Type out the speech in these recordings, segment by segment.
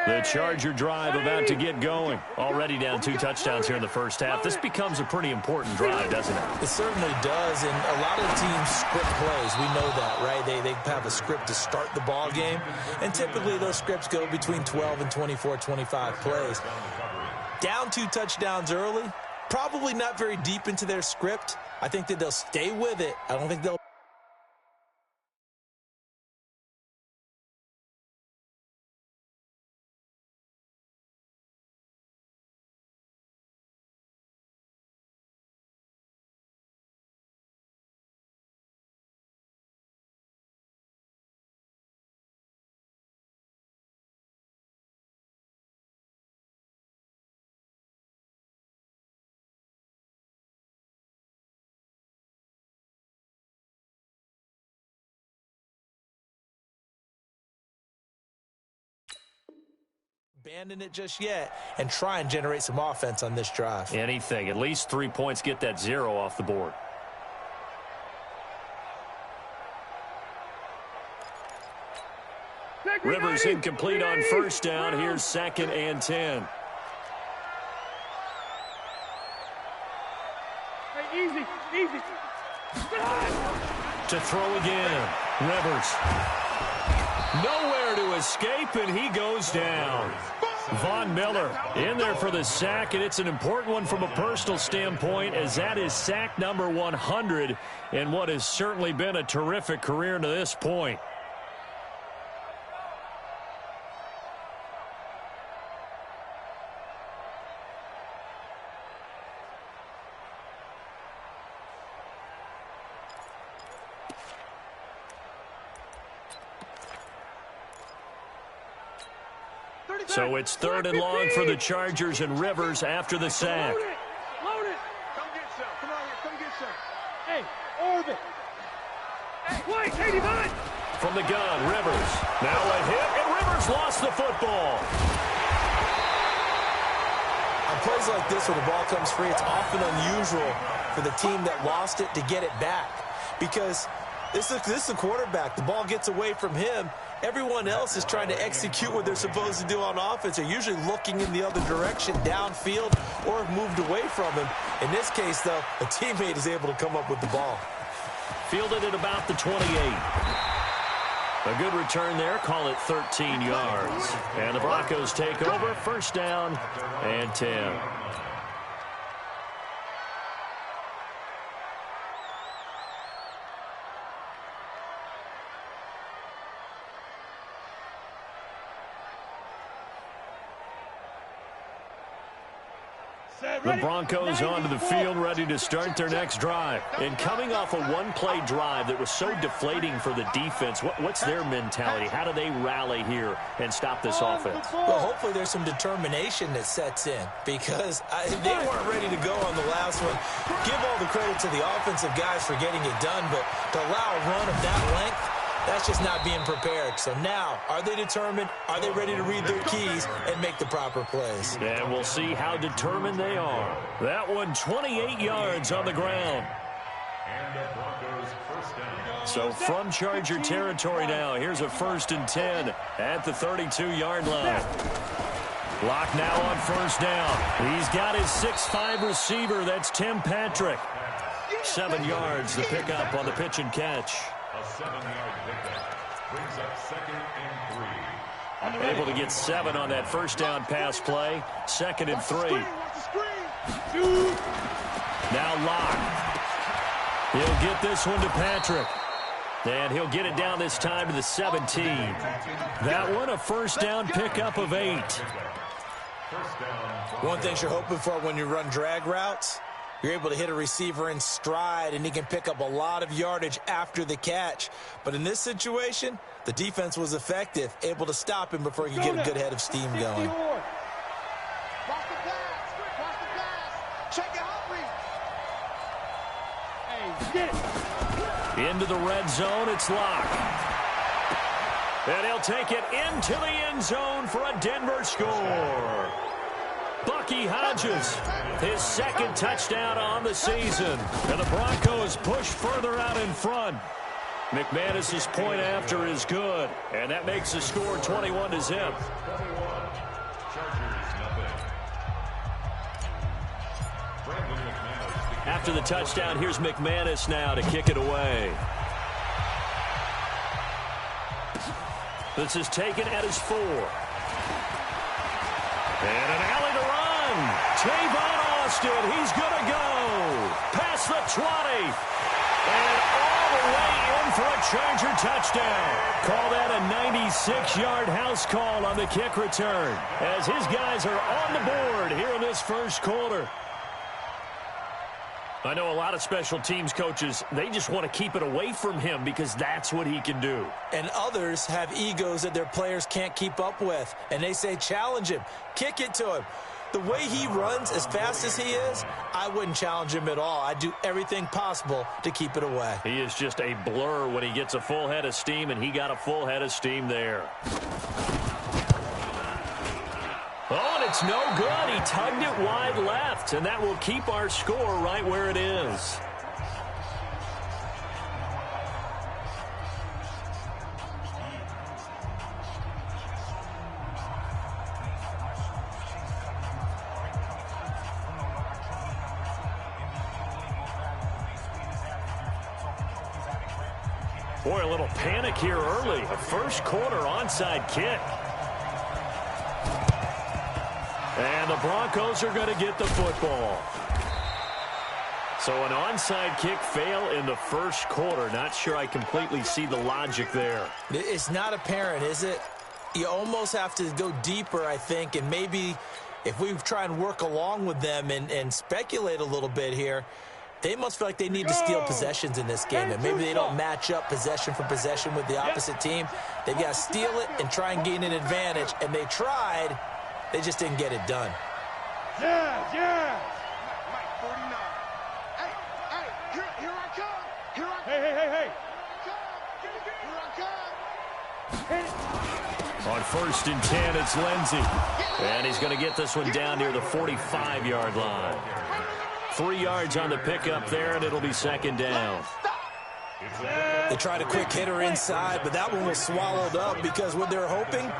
The Charger drive about to get going. Already down 2 touchdowns here in the first half. This becomes a pretty important drive, doesn't it? It certainly does, and a lot of teams script plays. We know that, right? They have a script to start the ball game, and typically those scripts go between 12 and 24, 25 plays. Down 2 touchdowns early, probably not very deep into their script. I think that they'll stay with it. I don't think they'll abandon it just yet and try and generate some offense on this drive. Anything. At least 3 points, get that 0 off the board. Rivers incomplete on first down. Here's 2nd and 10. Hey, easy. To throw again. Rivers. Nowhere to escape, and he goes down. Von Miller in there for the sack, and it's an important one from a personal standpoint, as that is sack number 100 in what has certainly been a terrific career to this point. So it's 3rd and long for the Chargers, and Rivers after the sack. Load it. Come get some. Come on here. Come get some. Hey, Orbit. Hey, White, 89. From the gun, Rivers. Now a hit, and Rivers lost the football. On plays like this where the ball comes free, it's often unusual for the team that lost it to get it back. Because this is a quarterback. The ball gets away from him. Everyone else is trying to execute what they're supposed to do on offense. They're usually looking in the other direction, downfield, or have moved away from him. In this case, though, a teammate is able to come up with the ball. Fielded at about the 28. A good return there. Call it 13 yards. And the Broncos take over. 1st down and 10. The Broncos onto the field, ready to start their next drive. And coming off a one-play drive that was so deflating for the defense, what's their mentality? How do they rally here and stop this offense? Well, hopefully there's some determination that sets in, because they weren't ready to go on the last one. Give all the credit to the offensive guys for getting it done, but to allow a run of that length, that's just not being prepared. So now, are they determined? Are they ready to read their keys and make the proper plays? And we'll see how determined they are. That one 28 yards on the ground. So from Charger territory now, here's a 1st and 10 at the 32-yard line. Lock now on 1st down. He's got his 6'5 receiver. That's Tim Patrick. 7 yards to pick up on the pitch and catch. A 7-yard pickup brings up 2nd and 3. Able to get 7 on that 1st down pass play. 2nd and 3. Now Locke. He'll get this one to Patrick. And he'll get it down this time to the 17. That one a 1st down pickup of 8. One thing you're hoping for when you run drag routes, you're able to hit a receiver in stride, and he can pick up a lot of yardage after the catch. But in this situation, the defense was effective, able to stop him before he could get a good head of steam going. Into the red zone, it's Locke. And he'll take it into the end zone for a Denver score. Bucky Hodges, his second touchdown on the season. And the Broncos push further out in front. McManus's point after is good, and that makes the score 21-0. After the touchdown, here's McManus now to kick it away. This is taken at his 4. And an alley to run. Tavon Austin, he's going to go. Past the 20. And all the way in for a Charger touchdown. Call that a 96-yard house call on the kick return, as his guys are on the board here in this first quarter. I know a lot of special teams coaches, they just want to keep it away from him because that's what he can do. And others have egos that their players can't keep up with. And they say, challenge him, kick it to him. The way he runs as fast as he is, I wouldn't challenge him at all. I'd do everything possible to keep it away. He is just a blur when he gets a full head of steam, and he got a full head of steam there. Oh, and it's no good. He tugged it wide left, and that will keep our score right where it is. Boy, a little panic here early. A first quarter onside kick. And the Broncos are going to get the football. So an onside kick fail in the first quarter. Not sure I completely see the logic there. It's not apparent, is it? You almost have to go deeper, I think, and maybe if we try and work along with them and speculate a little bit here, they must feel like they need to steal possessions in this game, and maybe they don't match up possession for possession with the opposite team. They've got to steal it and try and gain an advantage, and they tried. They just didn't get it done. Yeah. Mike 49. Hey, here I come. Here I come. Hey. Here I come. On 1st and 10, it's Lindsey. And he's going to get this one down near the 45-yard line. 3 yards on the pickup there, and it'll be second down. They tried a quick hitter inside, but that one was swallowed up because what they're hoping,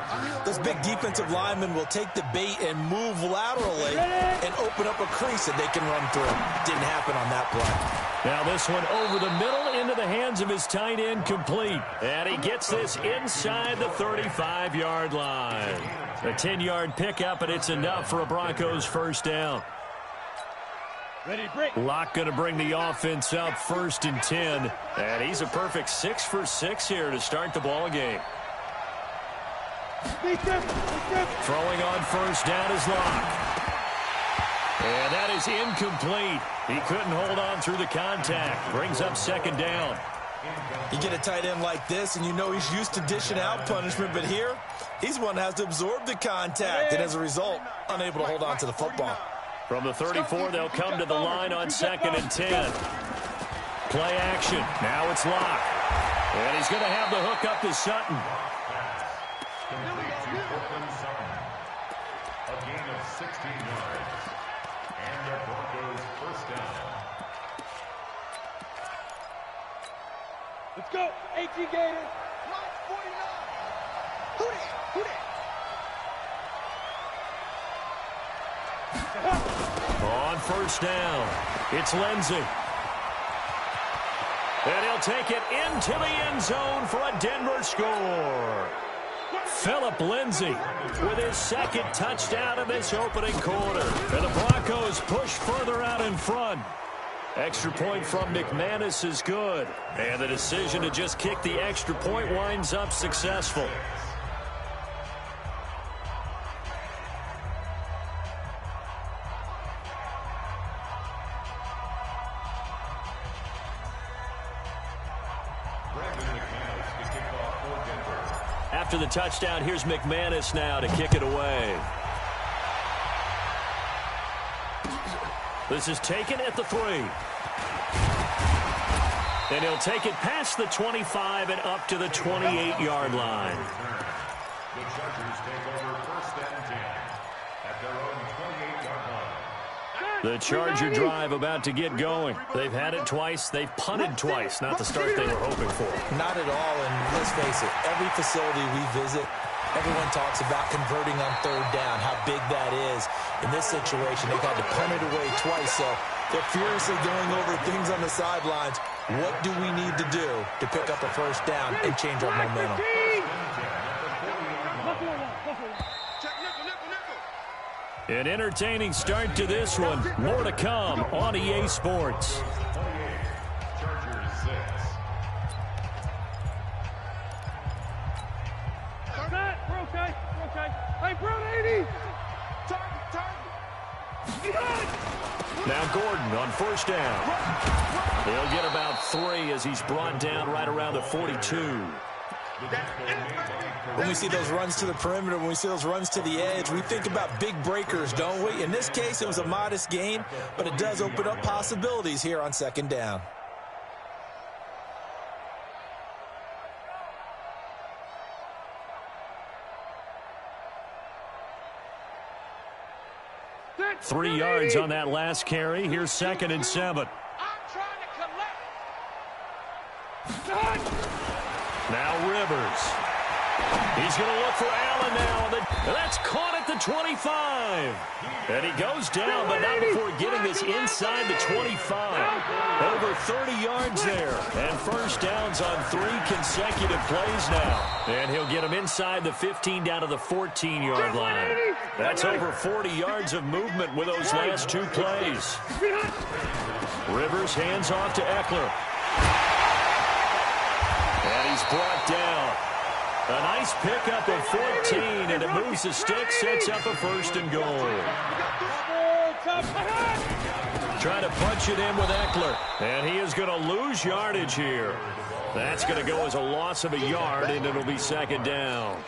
those big defensive linemen will take the bait and move laterally and open up a crease that they can run through. Didn't happen on that play. Now this one over the middle into the hands of his tight end, complete. And he gets this inside the 35-yard line. A 10-yard pickup, and it's enough for a Broncos first down. Ready, break. Locke going to bring the offense up 1st and 10. And he's a perfect 6 for 6 here to start the ball game. Throwing on 1st down is Locke. And that is incomplete. He couldn't hold on through the contact. Brings up 2nd down. You get a tight end like this, and you know he's used to dishing out punishment, but here, he's one that has to absorb the contact, and as a result, unable to hold on to the football. From the 34, they'll come to the line on 2nd and 10. Play action. Now it's Locke. And he's going to have the hook up to Sutton. A gain of 16 yards. And the Broncos first down. Let's go. 18 Gators. Line 49. Who that? On 1st down, it's Lindsey. And he'll take it into the end zone for a Denver score. Phillip Lindsay with his 2nd touchdown of this opening quarter. And the Broncos push further out in front. Extra point from McManus is good. And the decision to just kick the extra point winds up successful. After the touchdown, here's McManus now to kick it away. This is taken at the 3. And he'll take it past the 25 and up to the 28-yard line. The Chargers take over 1st and 10 at their own 28 The Charger drive about to get going. They've had it twice. They've punted twice. Not the start they were hoping for. Not at all, and let's face it, every facility we visit, everyone talks about converting on third down, how big that is. In this situation, they've had to punt it away twice, so they're furiously going over things on the sidelines. What do we need to do to pick up a first down and change our momentum? An entertaining start to this one. More to come on EA Sports. Chargers 6. We're okay. We're okay. Hey, Brown 80. Now Gordon on first down. He'll get about 3 as he's brought down right around the 42. When we see those runs to the perimeter, when we see those runs to the edge, we think about big breakers, don't we? In this case, it was a modest gain, but it does open up possibilities here on second down. That's 3 yards on that last carry. Here's 2nd and 7. I'm trying to collect. Now Rivers. He's going to look for Allen now. And that's caught at the 25. And he goes down, but not before getting this inside the 25. Over 30 yards there. And first downs on 3 consecutive plays now. And he'll get him inside the 15 down to the 14-yard line. That's over 40 yards of movement with those last 2 plays. Rivers hands off to Eckler. And he's brought down. A nice pickup of 14, and it moves the stick, sets up a 1st and goal. Trying to punch it in with Eckler, and he is going to lose yardage here. That's going to go as a loss of a yard, and it'll be 2nd down.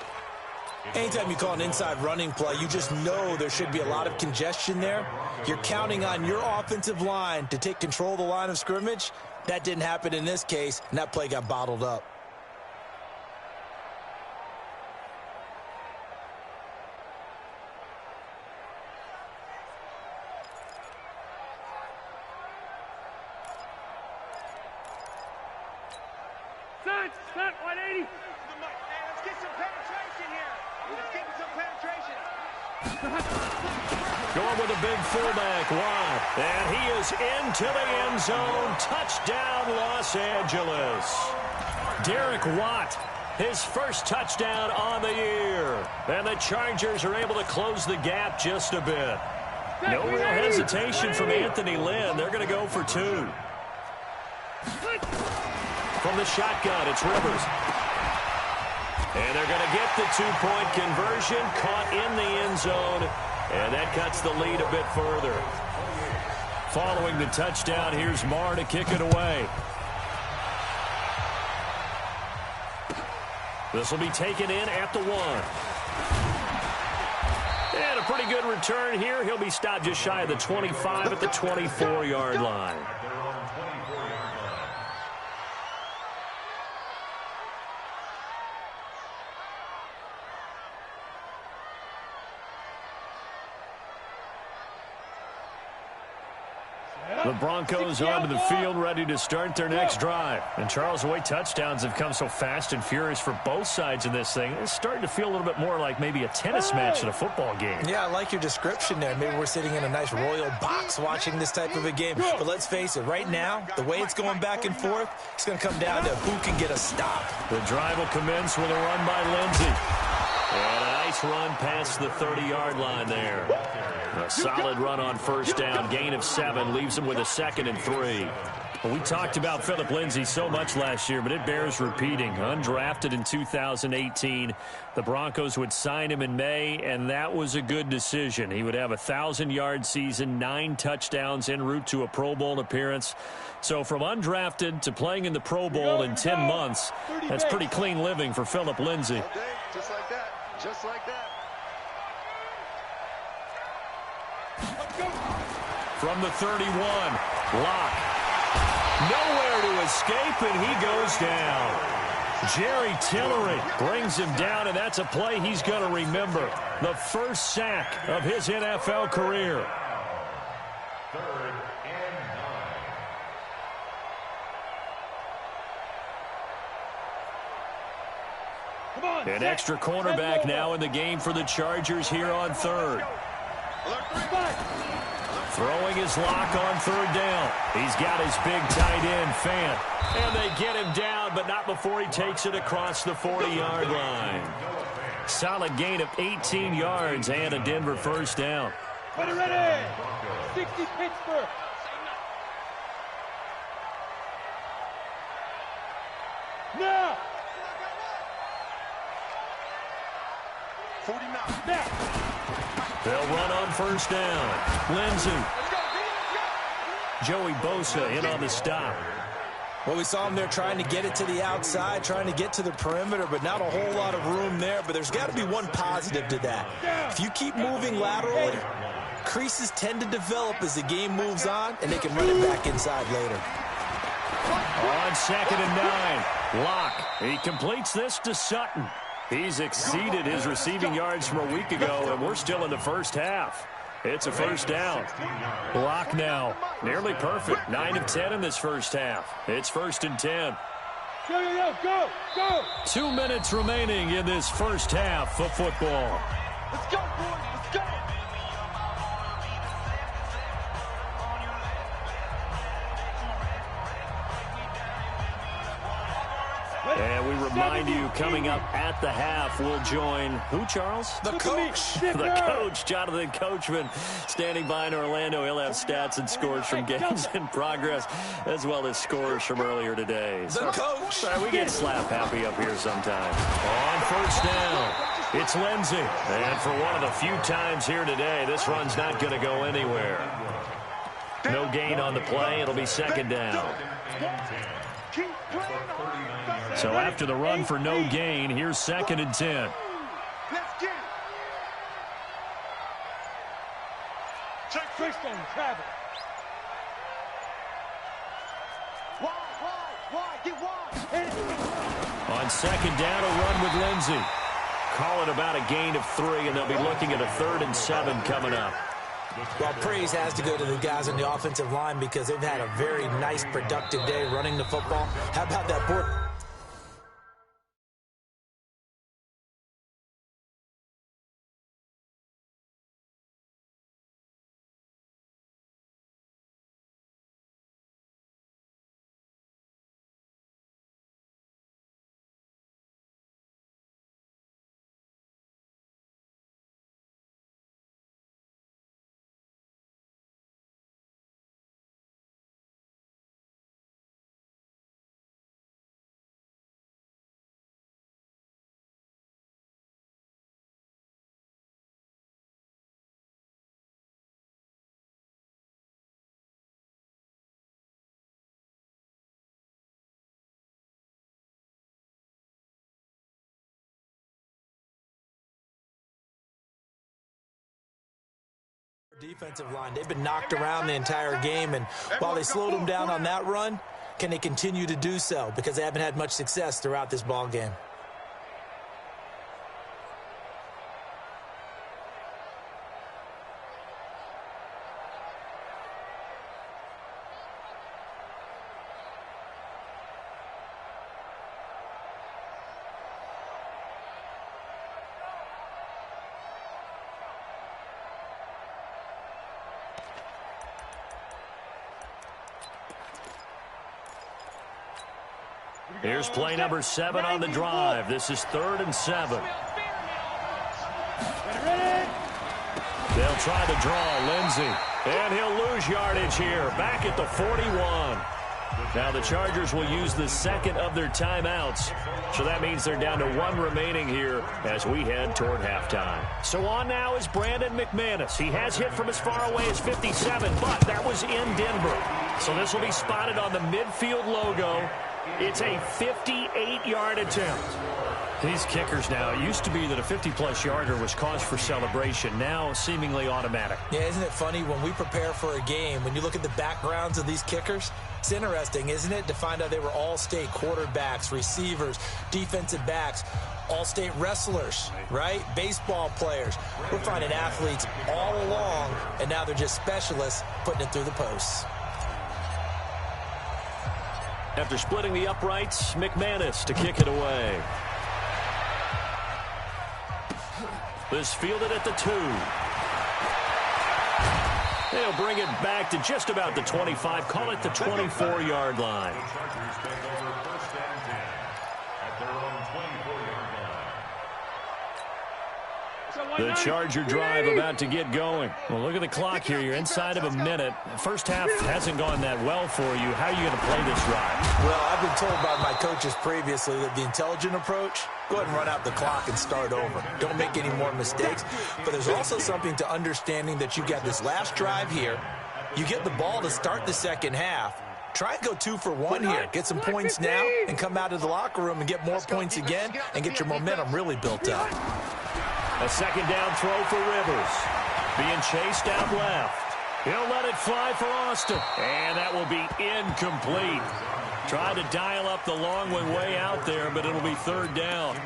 Anytime you call an inside running play, you just know there should be a lot of congestion there. You're counting on your offensive line to take control of the line of scrimmage. That didn't happen in this case, and that play got bottled up. Set 180. Let's get some penetration here. Let's get some penetration. Going with a big fullback, Watt. And he is into the end zone. Touchdown, Los Angeles. Derek Watt, his first touchdown on the year. And the Chargers are able to close the gap just a bit. No real hesitation from Anthony Lynn. They're going to go for 2. From the shotgun, it's Rivers. And they're going to get the 2-point conversion, caught in the end zone, and that cuts the lead a bit further. Following the touchdown, here's Marr to kick it away. This will be taken in at the 1. And a pretty good return here. He'll be stopped just shy of the 25 at the 24-yard line. The Broncos onto the field, ready to start their next drive. And Charles, the way touchdowns have come so fast and furious for both sides in this thing, it's starting to feel a little bit more like maybe a tennis match in a football game. Yeah, I like your description there. Maybe we're sitting in a nice royal box watching this type of a game. But let's face it, right now, the way it's going back and forth, it's going to come down to who can get a stop. The drive will commence with a run by Lindsey. And a nice run past the 30-yard line there. A solid run on first down. Gain of 7 leaves him with a 2nd and 3. Well, we talked about Phillip Lindsay so much last year, but it bears repeating. Undrafted in 2018. The Broncos would sign him in May, and that was a good decision. He would have a 1,000-yard season, 9 touchdowns en route to a Pro Bowl appearance. So from undrafted to playing in the Pro Bowl in 10 months, that's pretty clean living for Phillip Lindsay. Just like that. Just like that. From the 31, Locke. Nowhere to escape, and he goes down. Jerry Tillery brings him down, and that's a play he's going to remember. The first sack of his NFL career. 3rd and 9. Come on. An extra cornerback now in the game for the Chargers here on 3rd. Throwing his lock on 3rd down. He's got his big tight end, Fant. And they get him down, but not before he takes it across the 40-yard line. Solid gain of 18 yards and a Denver first down. Ready. 60 Pittsburgh. Now. 49. Now. They'll run on first down. Lindsey. Joey Bosa in on the stop. Well, we saw him there trying to get it to the outside, trying to get to the perimeter, but not a whole lot of room there. But there's got to be one positive to that. If you keep moving laterally, creases tend to develop as the game moves on, and they can run it back inside later. On 2nd and 9. Lock. He completes this to Sutton. He's exceeded his receiving yards from a week ago, and we're still in the first half. It's a first down. Lock now. Nearly perfect. 9 of 10 in this first half. It's 1st and 10. Go. 2 minutes remaining in this first half of football. Let's go, boys. Let's go. And we remind you, coming up at the half, we'll join who, Charles? The coach. The coach, Jonathan Coachman, standing by in Orlando. He'll have stats and scores from games in progress, as well as scores from earlier today. The coach. We get slap happy up here sometimes. On first down, it's Lindsey. And for one of the few times here today, this run's not going to go anywhere. No gain on the play. It'll be 2nd down. Keep playing on. So after the run for no gain, here's 2nd and 10. Let's get it. Check twist on travel. Wide, get wide. On 2nd down, a run with Lindsey. Call it about a gain of 3, and they'll be looking at a 3rd and 7 coming up. Well, praise has to go to the guys on the offensive line because they've had a very nice, productive day running the football. How about that board? Defensive line, they've been knocked around the entire game, and while they slowed them down on that run, can they continue to do so? Because they haven't had much success throughout this ball game. Here's play number 7 on the drive. This is 3rd and 7. They'll try to draw Lindsey. And he'll lose yardage here. Back at the 41. Now the Chargers will use the 2nd of their timeouts. So that means they're down to 1 remaining here as we head toward halftime. So on now is Brandon McManus. He has hit from as far away as 57, but that was in Denver. So this will be spotted on the midfield logo. It's a 58-yard attempt. These kickers now, it used to be that a 50-plus yarder was cause for celebration. Now, seemingly automatic. Yeah, isn't it funny when we prepare for a game, when you look at the backgrounds of these kickers, it's interesting, isn't it, to find out they were all-state quarterbacks, receivers, defensive backs, all-state wrestlers, right? Baseball players. We're finding athletes all along, and now they're just specialists putting it through the posts. After splitting the uprights, McManus to kick it away. This fielded at the 2. They'll bring it back to just about the 25. Call it the 24-yard line. The Charger drive about to get going. Well, look at the clock here. You're inside of a minute. First half hasn't gone that well for you. How are you going to play this drive? Well, I've been told by my coaches previously that the intelligent approach, go ahead and run out the clock and start over. Don't make any more mistakes. But there's also something to understanding that you got this last drive here. You get the ball to start the second half. Try and go 2 for 1 here. Get some points now and come out of the locker room and get more points again and get your momentum really built up. A second down throw for Rivers. Being chased out left. He'll let it fly for Austin. And that will be incomplete. Tried to dial up the long way out there, but it'll be third down.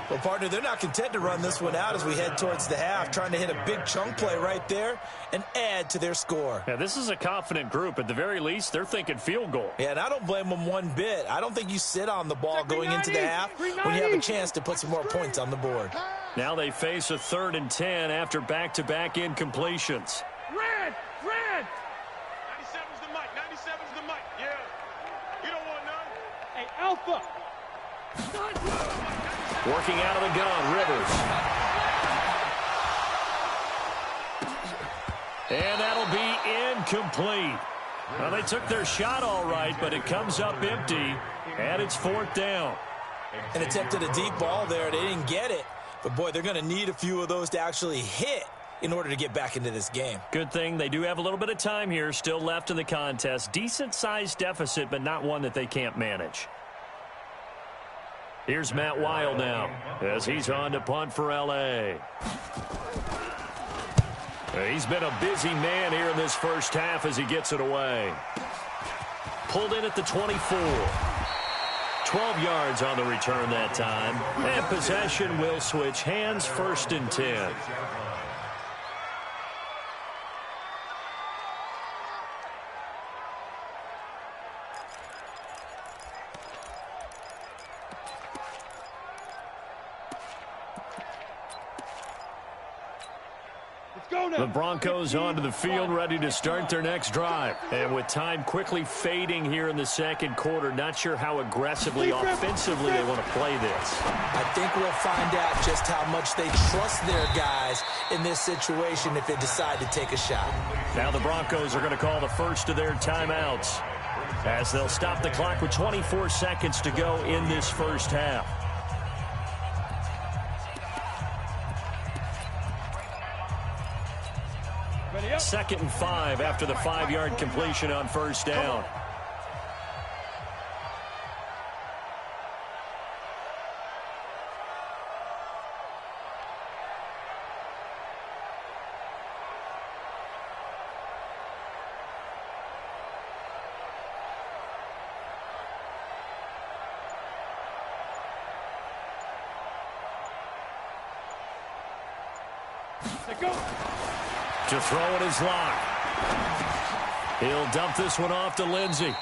Well, partner, they're not content to run this one out as we head towards the half, trying to hit a big chunk play right there and add to their score. Yeah, this is a confident group. At the very least, they're thinking field goal. Yeah, and I don't blame them one bit. I don't think you sit on the ball going into the half when you have a chance to put some more points on the board. Now they face a 3rd and 10 after back-to-back incompletions. Red! 97's the mic. 97's the mic. Yeah. You don't want none. Hey, Alpha. Working out of the gun, Rivers. And that'll be incomplete. Well, they took their shot all right, but it comes up empty, and it's 4th down. And attempted a deep ball there. They didn't get it. But, boy, they're going to need a few of those to actually hit in order to get back into this game. Good thing they do have a little bit of time here still left in the contest. Decent-sized deficit, but not one that they can't manage. Here's Matt Weil now as he's on to punt for L.A. He's been a busy man here in this first half as he gets it away. Pulled in at the 24. 12 yards on the return that time. And possession will switch hands, 1st and 10. The Broncos onto the field, ready to start their next drive. And with time quickly fading here in the second quarter, not sure how aggressively, offensively they want to play this. I think we'll find out just how much they trust their guys in this situation if they decide to take a shot. Now the Broncos are going to call the first of their timeouts as they'll stop the clock with 24 seconds to go in this first half. Second and 5 after the 5-yard completion on first down. Go. To throw it is Locke. He'll dump this one off to Lindsey.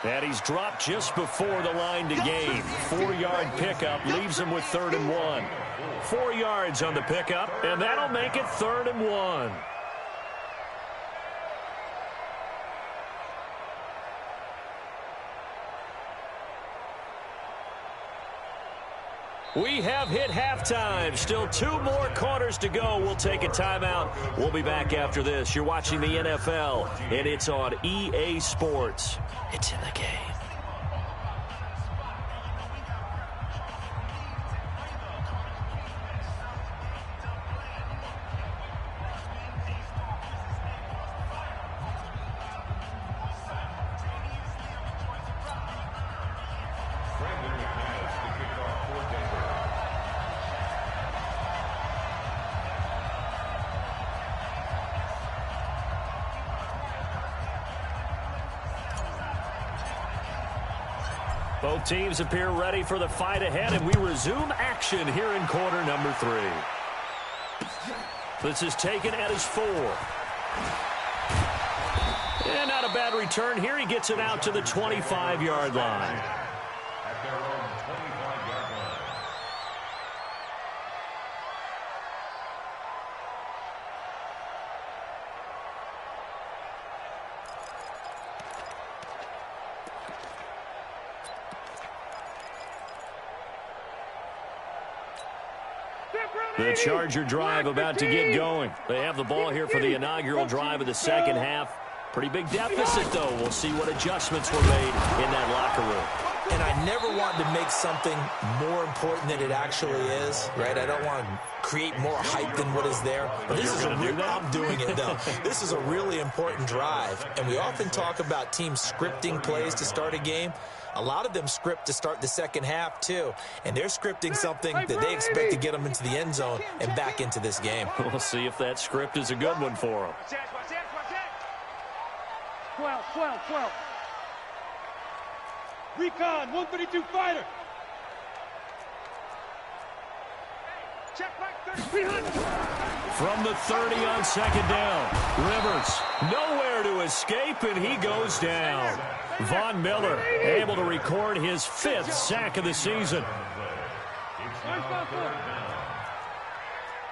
And he's dropped just before the line to gain. 4-yard pickup leaves him with 3rd and 1. 4 yards on the pickup, and that'll make it 3rd and 1. We have hit halftime. Still 2 more quarters to go. We'll take a timeout. We'll be back after this. You're watching the NFL, and it's on EA Sports. It's in the game. Both teams appear ready for the fight ahead, and we resume action here in quarter number 3. This is taken at his 4. And not a bad return here. He gets it out to the 25-yard line. At their own 25-yard line. The Charger drive about to get going. They have the ball here for the inaugural drive of the second half. Pretty big deficit, though. We'll see what adjustments were made in that locker room. And I never want to make something more important than it actually is, right? I don't want to create more hype than what is there. But this is I'm doing it, though. This is a really important drive. And we often talk about teams scripting plays to start a game. A lot of them script to start the second half, too. And they're scripting something that they expect to get them into the end zone and back into this game. We'll see if that script is a good one for them. 12. Recon, 132 fighter. Check back 30. From the 30 on second down. Rivers nowhere to escape, and he goes down. Von Miller able to record his 5th sack of the season.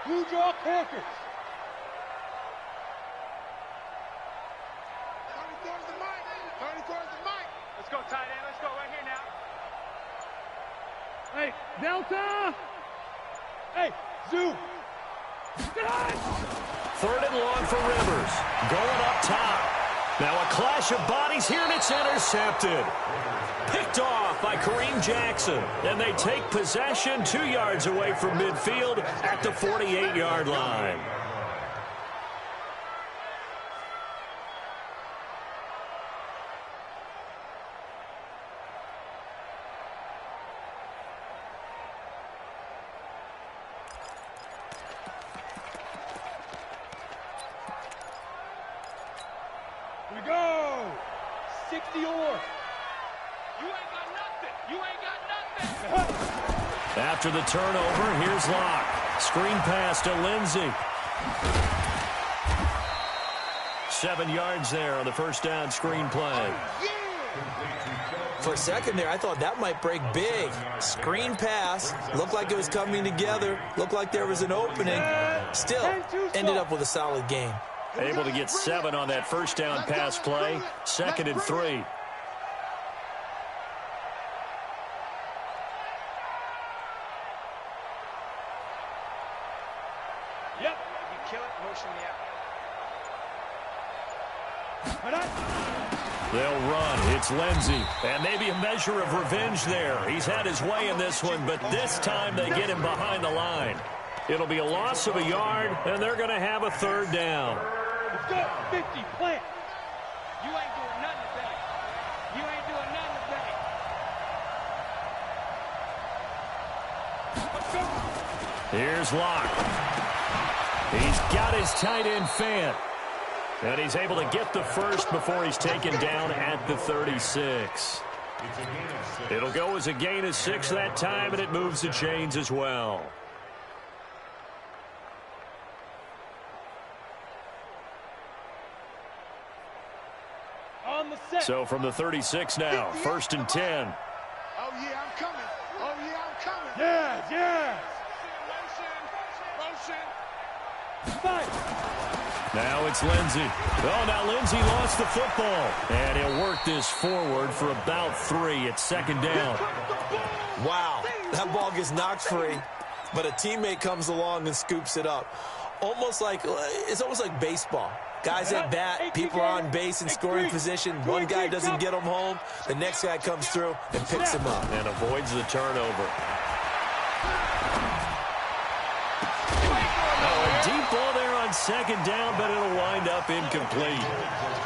Blue draw Packers. Let's go, tight end. Let's go right here now. Hey, Delta. Hey, Zoo. 3rd and long for Rivers. Going up top. Now a clash of bodies here, and it's intercepted. Picked off by Kareem Jackson. And they take possession 2 yards away from midfield at the 48-yard line. We go. 60 or. You ain't got nothing. You ain't got nothing. After the turnover, here's Locke. Screen pass to Lindsey. 7 yards there on the first down screen play. For a second there, I thought that might break big. Screen pass. Looked like it was coming together. Looked like there was an opening. Still ended up with a solid game. Able to get 7 on that first down pass play. 2nd and 3. Yep. You kill it, motion me out. They'll run. It's Lindsey. And maybe a measure of revenge there. He's had his way in this one, but this time they get him behind the line. It'll be a loss of a yard, and they're going to have a 3rd down. Let's go. 50, plant. You ain't doing nothing today. You ain't doing nothing today. Let's go. Here's Locke. He's got his tight end Fant. And he's able to get the first before he's taken down at the 36. It'll go as a gain of 6 that time, and it moves the chains as well. So from the 36 now, 1st and 10. Oh, yeah, I'm coming. Oh, yeah, I'm coming. Yeah. Motion. Now it's Lindsey. Oh, now Lindsey lost the football. And he'll work this forward for about 3 at 2nd down. Wow, that ball gets knocked free, but a teammate comes along and scoops it up. It's almost like baseball. Guys at bat, people are on base in scoring position. One guy doesn't get him home. The next guy comes through and picks him up. And avoids the turnover. Oh, a deep ball there on 2nd down, but it'll wind up incomplete.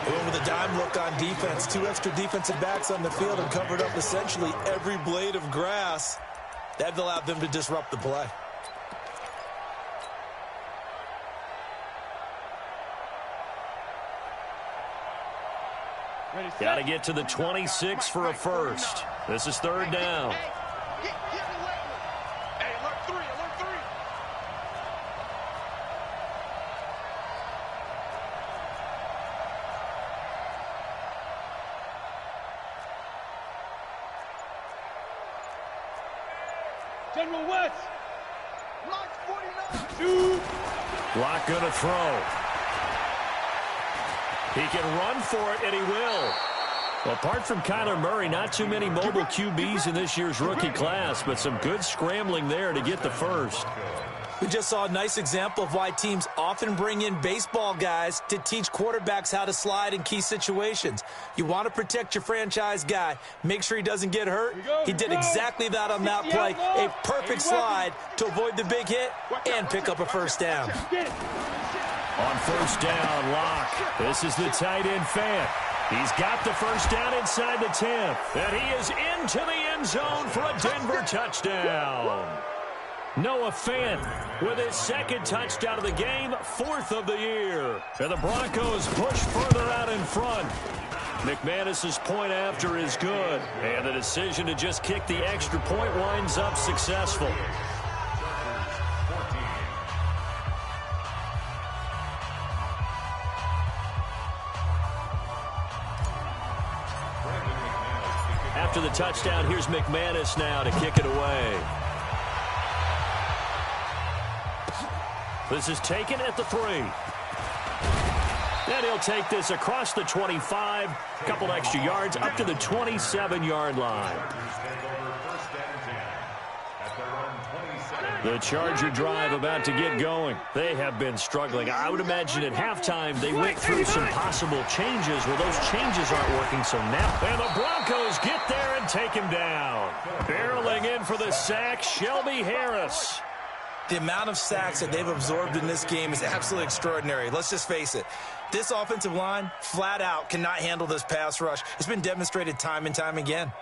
They went with a dime look on defense. 2 extra defensive backs on the field and covered up essentially every blade of grass. That allowed them to disrupt the play. Got to get to the 26 for a first. This is third down. Hey, alert three, alert three. General West. Block 49. Shoot. Block going to throw. He can run for it, and he will. Well, apart from Kyler Murray, not too many mobile QBs in this year's rookie class, but some good scrambling there to get the first. We just saw a nice example of why teams often bring in baseball guys to teach quarterbacks how to slide in key situations. You want to protect your franchise guy. Make sure he doesn't get hurt. He did exactly that on that play. A perfect slide to avoid the big hit and pick up a first down. On first down, Locke. This is the tight end Fant. He's got the first down inside the 10. And he is into the end zone for a Denver touchdown. Noah Fant with his second touchdown of the game, fourth of the year. And the Broncos push further out in front. McManus's point after is good. And the decision to just kick the extra point winds up successful. After the touchdown, here's McManus now to kick it away. This is taken at the 3. And he'll take this across the 25, a couple extra yards, up to the 27-yard line. The Charger drive about to get going. They have been struggling. I would imagine at halftime they went through some possible changes. Well, those changes aren't working, so now. And the Broncos get there and take him down. Barreling in for the sack, Shelby Harris. The amount of sacks that they've absorbed in this game is absolutely extraordinary. Let's just face it. This offensive line, flat out, cannot handle this pass rush. It's been demonstrated time and time again.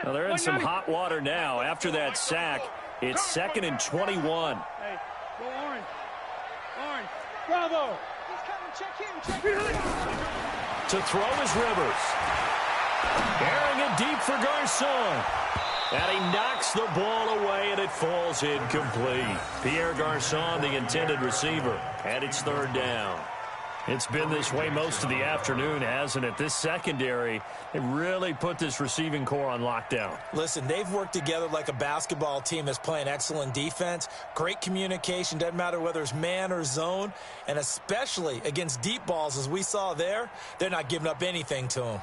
Well, they're in some hot water now. After that sack, it's 2nd and 21. Hey, go Orange. Orange. Bravo. He's coming. Check him. Check him. To throw is Rivers. Airing it deep for Garcon. And he knocks the ball away, and it falls incomplete. Pierre Garcon, the intended receiver. And it's third down. It's been this way most of the afternoon, hasn't it? This secondary, it really put this receiving core on lockdown. Listen, they've worked together like a basketball team that's playing excellent defense. Great communication, doesn't matter whether it's man or zone. And especially against deep balls, as we saw there, they're not giving up anything to them.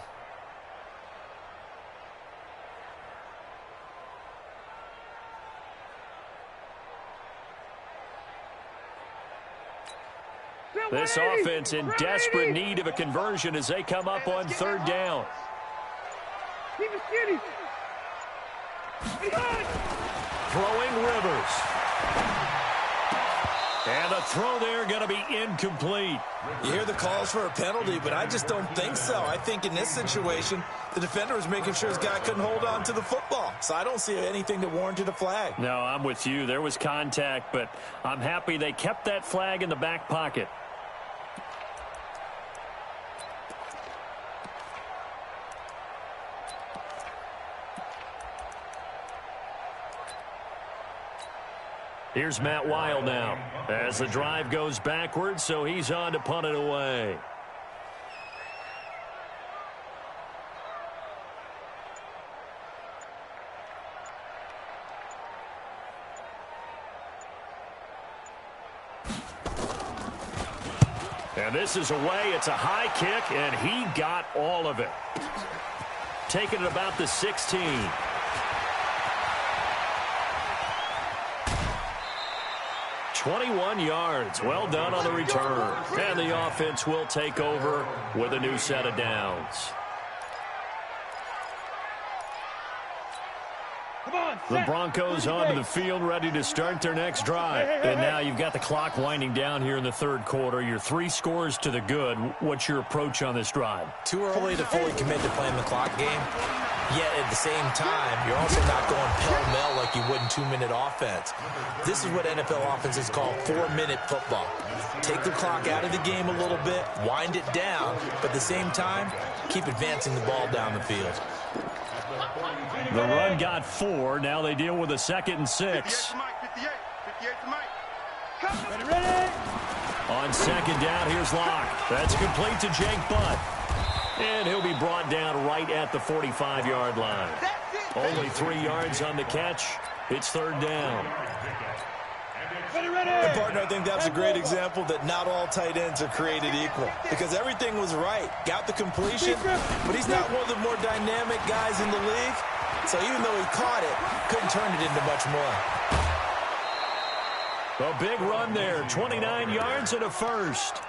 This offense in desperate need of a conversion as they come up on third down. Throwing Rivers. And the throw there going to be incomplete. You hear the calls for a penalty, but I just don't think so. I think in this situation, the defender was making sure his guy couldn't hold on to the football. So I don't see anything that warranted a flag. No, I'm with you. There was contact, but I'm happy they kept that flag in the back pocket. Here's Matt Wild now as the drive goes backwards, so he's on to punt it away. And this is away. It's a high kick, and he got all of it. Taking it about the 16. 21 yards. Well done on the return. And the offense will take over with a new set of downs. The Broncos onto the field, ready to start their next drive. And now you've got the clock winding down here in the third quarter. You're 3 scores to the good. What's your approach on this drive? Too early to fully commit to playing the clock game. Yet at the same time, you're also not going pell-mell like you would in 2-minute offense. This is what NFL offenses call 4-minute football. Take the clock out of the game a little bit, wind it down, but at the same time, keep advancing the ball down the field. The run got 4. Now they deal with a 2nd and 6. On 2nd down, here's Locke. That's complete to Jake Butt. And he'll be brought down right at the 45-yard line. Only 3 yards on the catch. It's 3rd down. And partner, I think that's a great example that not all tight ends are created equal, because everything was right. Got the completion, but he's not one of the more dynamic guys in the league. So even though he caught it, couldn't turn it into much more. A big run there, 29 yards and a first.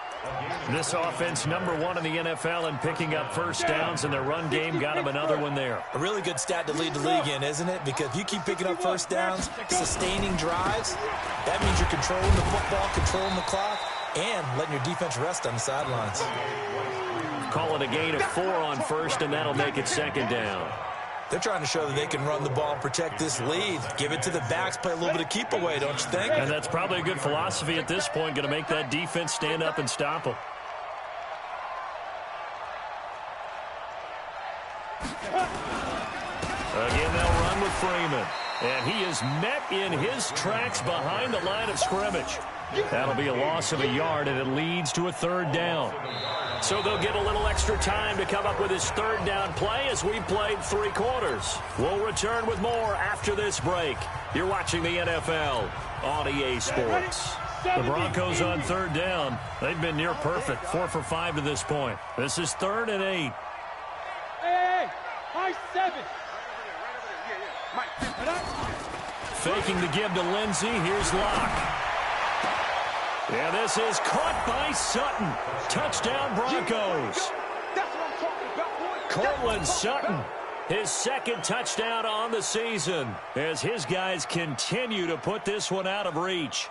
This offense #1 in the NFL in picking up first downs, and their run game got him another one there. A really good stat to lead the league in, isn't it? Because if you keep picking up first downs, sustaining drives, that means you're controlling the football, controlling the clock, and letting your defense rest on the sidelines. Call it a gain of 4 on first, and that'll make it 2nd down. They're trying to show that they can run the ball and protect this lead. Give it to the backs, play a little bit of keep away, don't you think? And that's probably a good philosophy at this point, going to make that defense stand up and stop them. Again, they'll run with Freeman. And he is met in his tracks behind the line of scrimmage. That'll be a loss of a yard, and it leads to a 3rd down. So they'll get a little extra time to come up with his 3rd down play as we played 3 quarters. We'll return with more after this break. You're watching the NFL on EA Sports. The Broncos on 3rd down. They've been near perfect, 4 for 5 to this point. This is 3rd and 8. Hey, high 7. Faking the give to Lindsey. Here's Locke. And this is caught by Sutton. Touchdown, Broncos. Cortland Sutton, his 2nd touchdown on the season, as his guys continue to put this one out of reach.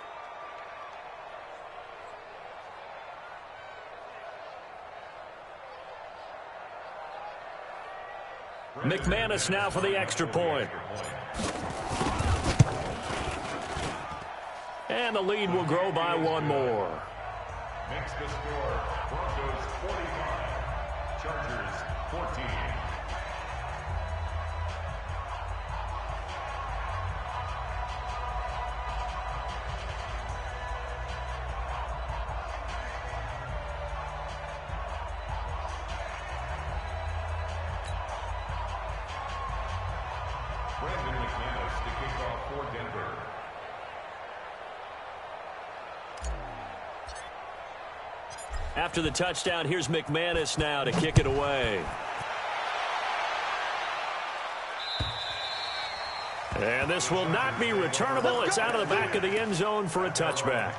McManus now for the extra point. And the lead will grow by 1 more. Makes the score Broncos 45, Chargers 14. Brandon McManus to kick off for Denver. After the touchdown, here's McManus now to kick it away. And this will not be returnable. It's out of the back of the end zone for a touchback.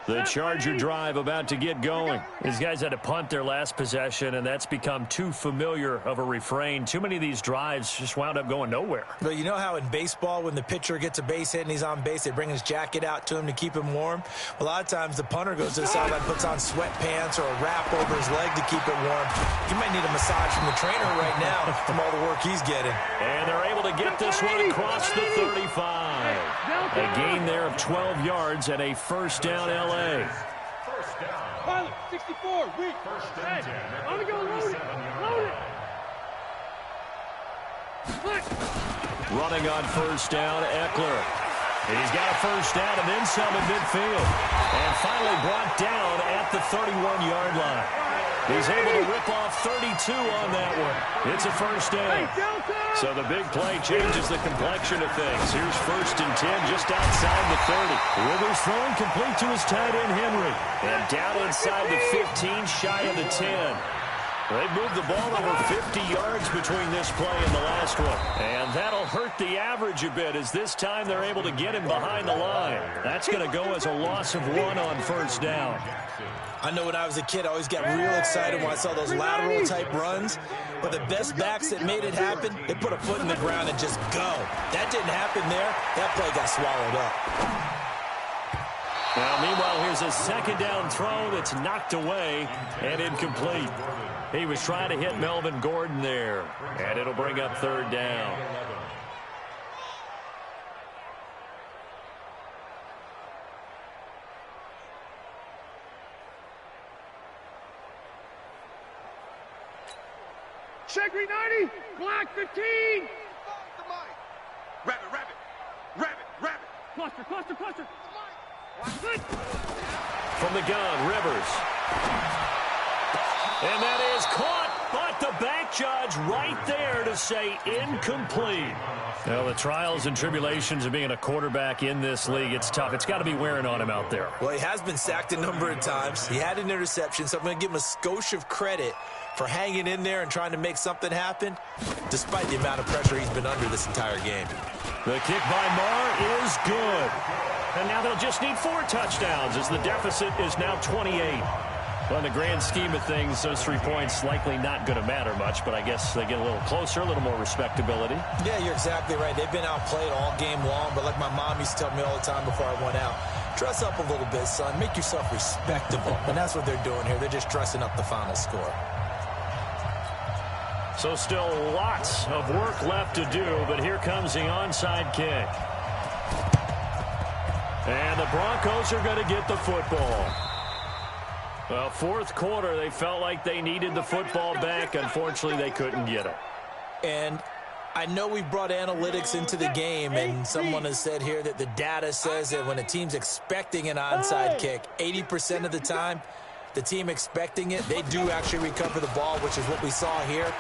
The Charger drive about to get going. These guys had to punt their last possession, and that's become too familiar of a refrain. Too many of these drives just wound up going nowhere. But you know how in baseball, when the pitcher gets a base hit and he's on base, they bring his jacket out to him to keep him warm? A lot of times the punter goes to the sideline, puts on sweatpants or a wrap over his leg to keep it warm. He might need a massage from the trainer right now from all the work he's getting. And they're able to get this one across the 35. A gain there of 12 yards and a 1st down L.A. First down. Pilot, 64, weak. First and Hey, 10 at I'm the going to load it. 37-yard Load line. it. Running on 1st down, Eckler. He's got a 1st down and then some at midfield. And finally brought down at the 31-yard line. He's able to rip off 32 on that one. It's a 1st down. So the big play changes the complexion of things. Here's 1st and 10 just outside the 30. Rivers throwing complete to his tight end, Henry. And down inside the 15, shy of the 10. They've moved the ball over 50 yards between this play and the last one. And that'll hurt the average a bit as this time they're able to get him behind the line. That's going to go as a loss of 1 on first down. I know when I was a kid, I always got real excited when I saw those lateral-type runs. But the best backs that made it happen, they put a foot in the ground and just go. That didn't happen there. That play got swallowed up. Now, meanwhile, here's a second down throw that's knocked away and incomplete. He was trying to hit Melvin Gordon there, and it'll bring up third down. Check 390, Glock 15. Rabbit, rabbit, rabbit, rabbit. Cluster, cluster, cluster. From the gun, Rivers. And that is caught, but the back judge right there to say incomplete. Well, the trials and tribulations of being a quarterback in this league, it's tough. It's got to be wearing on him out there. Well, he has been sacked a number of times. He had an interception, so I'm going to give him a skosh of credit for hanging in there and trying to make something happen, despite the amount of pressure he's been under this entire game. The kick by Marr is good. And now they'll just need 4 touchdowns as the deficit is now 28. Well, in the grand scheme of things, those 3 points likely not going to matter much, but I guess they get a little closer, a little more respectability. Yeah, you're exactly right. They've been outplayed all game long, but like my mom used to tell me all the time before I went out, dress up a little bit, son. Make yourself respectable. And that's what they're doing here. They're just dressing up the final score. So still lots of work left to do, but here comes the onside kick. And the Broncos are going to get the football. Well, fourth quarter, they felt like they needed the football back. Unfortunately, they couldn't get it. And I know we brought analytics into the game, and someone has said here that the data says that when a team's expecting an onside kick, 80% of the time, the team expecting it, they do actually recover the ball, which is what we saw here.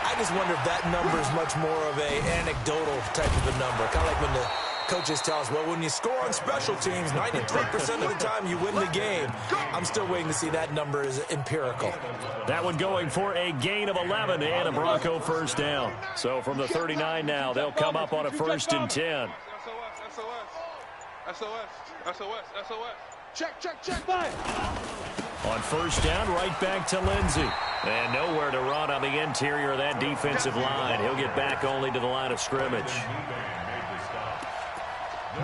I just wonder if that number is much more of an anecdotal type of a number, kind of like when the coaches tell us, well, when you score on special teams, 93% of the time you win the game. I'm still waiting to see that number is empirical. That one going for a gain of 11 and a Bronco first down. So from the 39 now, they'll come up on a 1st and 10. SOS. Check. On first down, right back to Lindsey. And nowhere to run on the interior of that defensive line. He'll get back only to the line of scrimmage.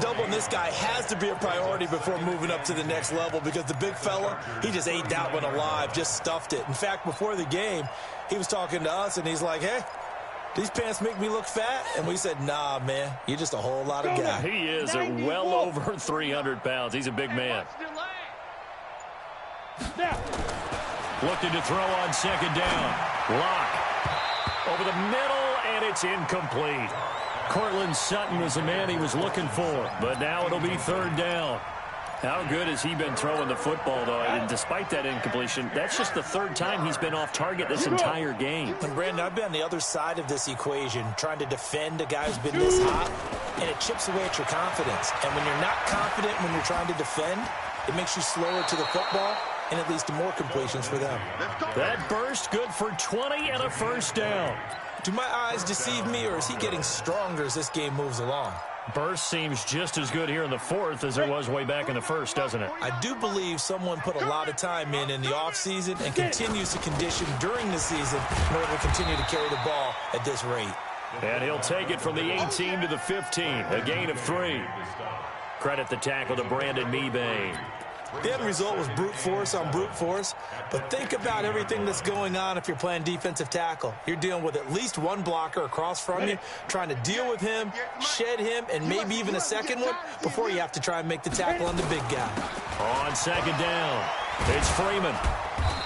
Doubling this guy has to be a priority before moving up to the next level because the big fella, he just ate that one alive, just stuffed it. In fact, before the game, he was talking to us, and he's like, hey, these pants make me look fat? And we said, nah, man, you're just a whole lot of guy. He is well over 300 pounds. He's a big man. Looking to throw on second down. Lock. Over the middle, and it's incomplete. Cortland Sutton was the man he was looking for, but now it'll be third down. How good has he been throwing the football, though? And despite that incompletion, that's just the 3rd time he's been off target this entire game. And, Brandon, I've been on the other side of this equation, trying to defend a guy who's been this hot, and it chips away at your confidence. And when you're not confident when you're trying to defend, it makes you slower to the football, and it leads to more completions for them. That burst good for 20 and a first down. Do my eyes deceive me, or is he getting stronger as this game moves along? Burst seems just as good here in the 4th as it was way back in the 1st, doesn't it? I do believe someone put a lot of time in the offseason and continues to condition during the season in order to continue to carry the ball at this rate. And he'll take it from the 18 to the 15, a gain of 3. Credit the tackle to Brandon Mebane. The end result was brute force on brute force, but think about everything that's going on if you're playing defensive tackle. You're dealing with at least one blocker across from you, trying to deal with him, shed him, and maybe even a second one before you have to try and make the tackle on the big guy. On second down, it's Freeman.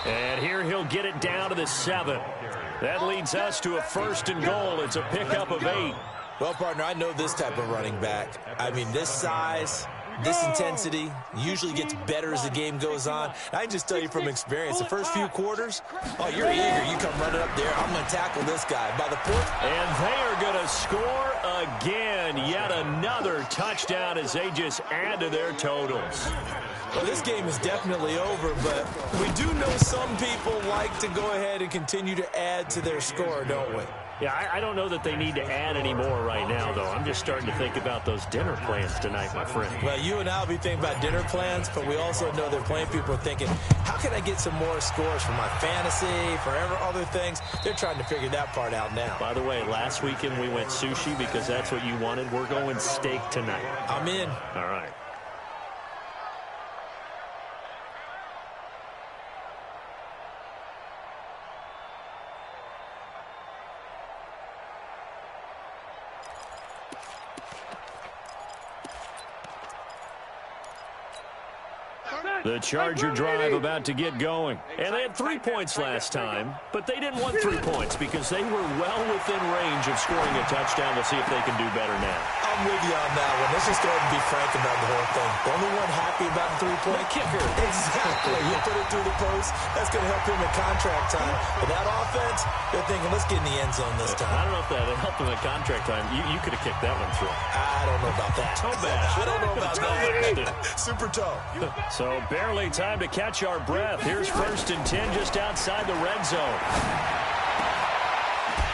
And here he'll get it down to the 7. That leads us to a 1st and goal. It's a pickup of 8. Well, partner, I know this type of running back. I mean, this size, This intensity usually gets better as the game goes on. I can just tell you from experience, the first few quarters, oh, you're eager. You come running up there. I'm going to tackle this guy. By the fourth. And they are going to score again. Yet another touchdown as they just add to their totals. Well, this game is definitely over, but we do know some people like to go ahead and continue to add to their score, don't we? Yeah, I don't know that they need to add any more right now, though. I'm just starting to think about those dinner plans tonight, my friend. Well, you and I will be thinking about dinner plans, but we also know that plenty of people are thinking, how can I get some more scores for my fantasy, for other things? They're trying to figure that part out now. By the way, last weekend we went sushi because that's what you wanted. We're going steak tonight. I'm in. All right. The Charger drive about to get going. And they had 3 points last time, but they didn't want 3 points because they were well within range of scoring a touchdown. We'll see if they can do better now. I'm with you on that one. Let's just go ahead and be frank about the whole thing. The only one happy about the three-point kicker. Exactly. You put it through the post. That's going to help him in contract time. But that offense, they're thinking, let's get in the end zone this time. I don't know if that helped him at contract time. You could have kicked that one through. I don't know about that. Toe bash. I don't know about that. Super toe. So barely time to catch our breath. Here's 1st and 10 just outside the red zone.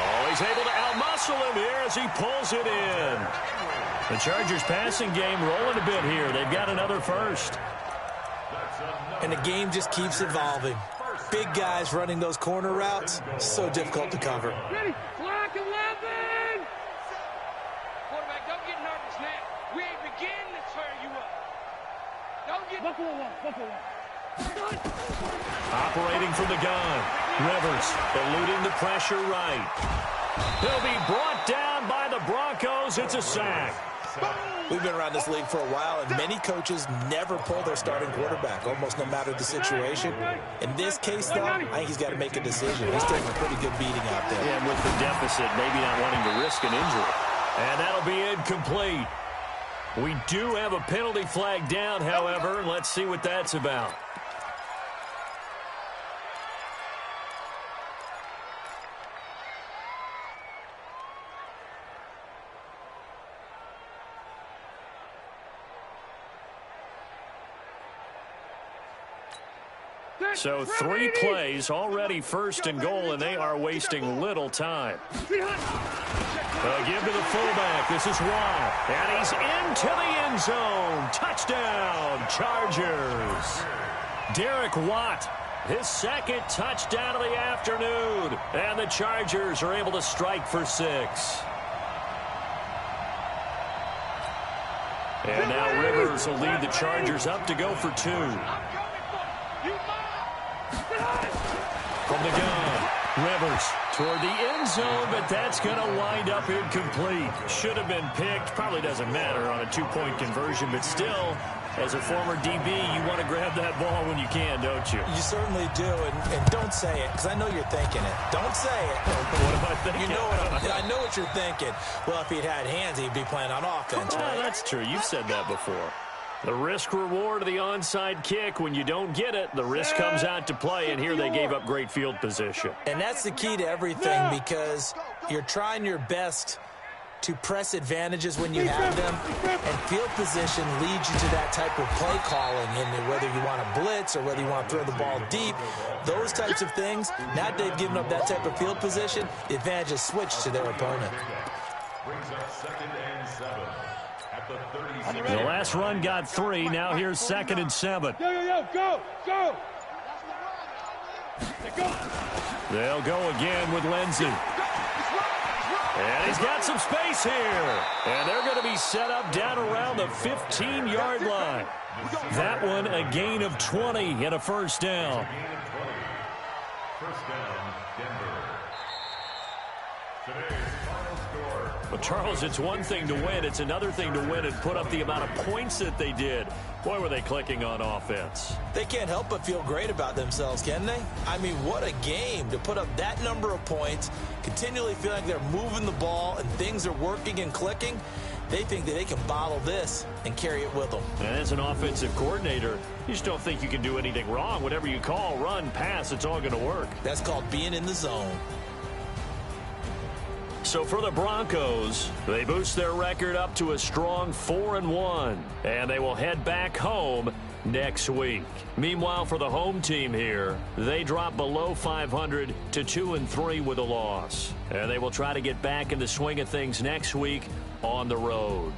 Oh, he's able to outmuscle him here as he pulls it in. The Chargers passing game rolling a bit here. They've got another first. And the game just keeps evolving. Big guys running those corner routes, so difficult to cover. Ready? Block 11! Quarterback, don't get nervous now. We ain't beginning to tear you up. Don't get... Buffalo one. Operating from the gun. Rivers eluding the pressure right. He'll be brought down by the Broncos. It's a sack. We've been around this league for a while, and many coaches never pull their starting quarterback, almost no matter the situation. In this case, though, I think he's got to make a decision. He's taking a pretty good beating out there. Yeah, and with the deficit, maybe not wanting to risk an injury. And that'll be incomplete. We do have a penalty flag down, however. Let's see what that's about. So 3 plays, already 1st and goal, and they are wasting little time. Give to the fullback. This is Watt. And he's into the end zone. Touchdown, Chargers. Derek Watt, his 2nd touchdown of the afternoon. And the Chargers are able to strike for 6. And now Rivers will lead the Chargers up to go for 2. From the gun, Rivers toward the end zone, but that's going to wind up incomplete. Should have been picked. Probably doesn't matter on a 2-point conversion, but still, as a former DB, you want to grab that ball when you can, don't you? You certainly do, and don't say it, because I know you're thinking it. Don't say it. What am I thinking? You know I know what you're thinking. Well, if he'd had hands, he'd be playing on offense, right? That's true. You've said that before. The risk-reward of the onside kick, when you don't get it, the risk comes out to play, and here they gave up great field position. And that's the key to everything, because you're trying your best to press advantages when you have them, and field position leads you to that type of play calling, and whether you want to blitz or whether you want to throw the ball deep, those types of things. Now they've given up that type of field position, the advantage is switched to their opponent. Brings up 2nd and 7 at the 36. The last run got 3. Now here's 2nd and 7. Go! They'll go again with Lindsey. And he's got some space here. And they're going to be set up down around the 15-yard line. That one a gain of 20 and a 1st down. First down, Denver. Today's final score. Well, Charles, it's one thing to win. It's another thing to win and put up the amount of points that they did. Boy, were they clicking on offense. They can't help but feel great about themselves, can they? I mean, what a game to put up that number of points, continually feel like they're moving the ball and things are working and clicking. They think that they can bottle this and carry it with them. And as an offensive coordinator, you just don't think you can do anything wrong. Whatever you call, run, pass, it's all going to work. That's called being in the zone. So for the Broncos, they boost their record up to a strong 4-1, and they will head back home next week. Meanwhile, for the home team here, they drop below 500 to 2-3 with a loss. And they will try to get back in the swing of things next week on the road.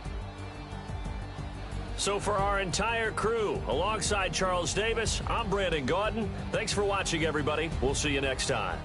So for our entire crew, alongside Charles Davis, I'm Brandon Gaudin. Thanks for watching, everybody. We'll see you next time.